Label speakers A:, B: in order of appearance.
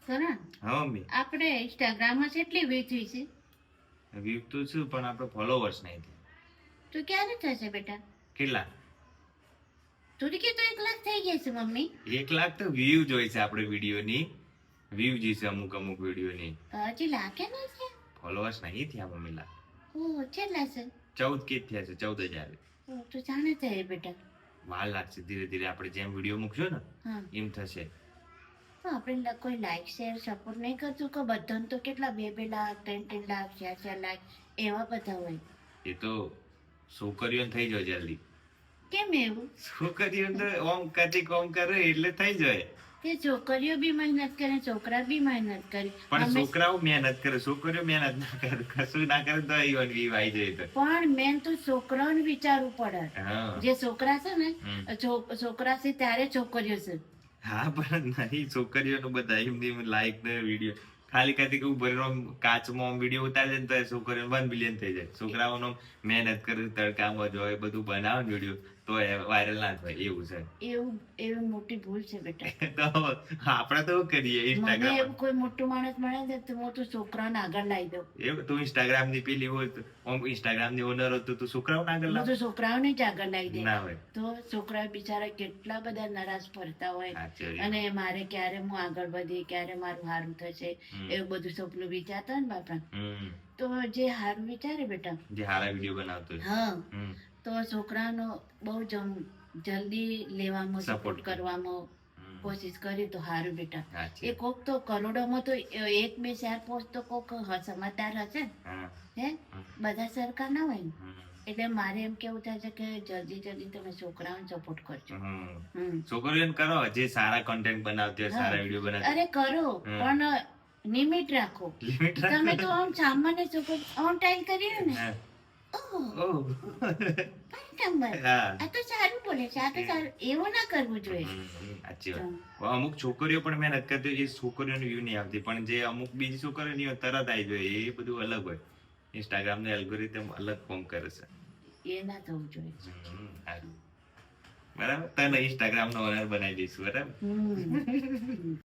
A: કરણ
B: હા મમ્મી,
A: આપણે ઇન્સ્ટાગ્રામમાં કેટલી વેચી છે
B: વ્યૂ તો છું પણ આપણે ફોલોવર્સ નહીં થયા.
A: તો ક્યારે થશે બેટા?
B: કેટલા?
A: તું કે તો 1 લાખ થઈ ગયા છે મમ્મી.
B: 1 લાખ તો વ્યૂ જોઈ છે આપણે વિડીયોની, વ્યૂ જી છે અમુક વિડીયોની.
A: હજી લાગે ન છે.
B: ફોલોવર્સ નહીં થયા મમ્મી લા.
A: ઓ કેટલા છે?
B: 14 કે થયા છે, 14,000.
A: ઓ તો જાણે થાય બેટા.
B: વાર લાગશે, ધીરે ધીરે આપણે જેમ વિડીયો મૂકશું ને
A: હા
B: એમ થશે.
A: તો આપણે કોઈ લાઈક શેર સપોર્ટ નહીં કરતું કે બધાને તો કેટલા 2 લાખ 3 લાખ 4 લાખ એવા બધા હોય.
B: એ તો છોકરીઓને થઈ જાય જલ્દી.
A: કેમ એવું?
B: છોકરીઓ તો ઓમ કદી કોમ કરે એટલે થઈ જાય.
A: કે છોકરીઓ બી મહેનત કરે છોકરા બી મહેનત કરે
B: પણ છોકરાઓ મહેનત કરે, છોકરીઓ મહેનત ના કરે, કશું ના કરે તો ઈવન વી આવી જાય તો.
A: પણ મેન તો છોકરાઓને વિચારવું પડે.
B: હા
A: જે છોકરા છે ને છોકરા છે ત્યારે છોકરીઓ છે.
B: હા પણ નહીં, છોકરીઓનું બધા એમ લાઈક ને વિડીયો ખાલી કદી કેવું ભરેલો કાચમાં વિડીયો ઉતારે ને તો છોકરીઓ 1 મિલિયન થઈ જાય. છોકરાઓનો મહેનત કરે, તડકામાં જોય, બધું બનાવે ને વિડીયો તો વાયરલ ના થાય એવું છે.
A: એવું મોટી ભૂલ છે બેટા.
B: તો આપણે તો શું કરીએ?
A: મને
B: ઇન્સ્ટાગ્રામ
A: એવું કોઈ મોટું માણસ મળે ને તો હું તો છોકરાને આગળ લાવી દઉં.
B: એવું તું ઇન્સ્ટાગ્રામ ની પેલી હોય તો આમ ઇન્સ્ટાગ્રામ ની ઓનર હોય તો તું છોકરાઓને આગળ
A: હું
B: લાવ
A: તો છોકરાઓને જ આગળ લાવી દે.
B: ના હોય.
A: તો છોકરાઓ બિચારા કેટલા બધા નારાજ ફરતા હોય
B: સાચી વાત.
A: અને મારે ક્યારે હું આગળ વધી, ક્યારે મારું સારું થશે એવું બધું સપનું વિચારતા હોય ને બાપા.
B: હમ.
A: તો જે સારું વિચારે બેટા,
B: જે હારા વિડીયો બનાવતો હોય.
A: હા
B: હમ.
A: તો છોકરાનો બહુ જલ્દી લેવામાં
B: Support
A: સપોર્ટ કરવામાં
B: હમ.
A: કોશિશ કરી તો સારું બેટા.
B: સાચી
A: એ કોક તો કરોડોમાં તો 1 2 4 પોસ્ટ તો કોક સમજદાર હશે ને.
B: હા.
A: હે બધા સરકાર ના હોય ને.
B: હમ.
A: એટલે મારે એમ કેવું થાય છે કે જલ્દી તમે છોકરાઓને સપોર્ટ કરજો.
B: હમ. છોકરીઓને કરો જે સારા કન્ટેન્ટ બનાવતી હોય, સારા વિડીયો બનાવતી
A: અરે કરો પણ લિમિટ રાખો.
B: લિમિટ
A: તમે તો આમ સામાન્ય છોકરો ઓન ટાઈમ કર્યું ને
B: હા.
A: ઓહ
B: ઓહ.
A: પાંચ નંબર.
B: હા.
A: આ તો સારું બોલે છે, આ તો સારું. એવું ના કરવું જોઈએ.
B: સાચી વાત. અમુક છોકરીઓ પણ મહેનત કરતી હોય, એ છોકરીઓને વ્યૂ નહીં આવતી, પણ જે અમુક બીજી છોકરીઓ ની હોય, તરત આવી જાય, એ બધું અલગ હોય. ઇન્સ્ટાગ્રામ નું એલ્ગોરિધમ અલગ કામ કરે છે.
A: એ ના થવું જોઈએ.
B: સારું. બરાબર, તને ઇન્સ્ટાગ્રામ નો ઓનર બનાવી દઈશું. બરાબર.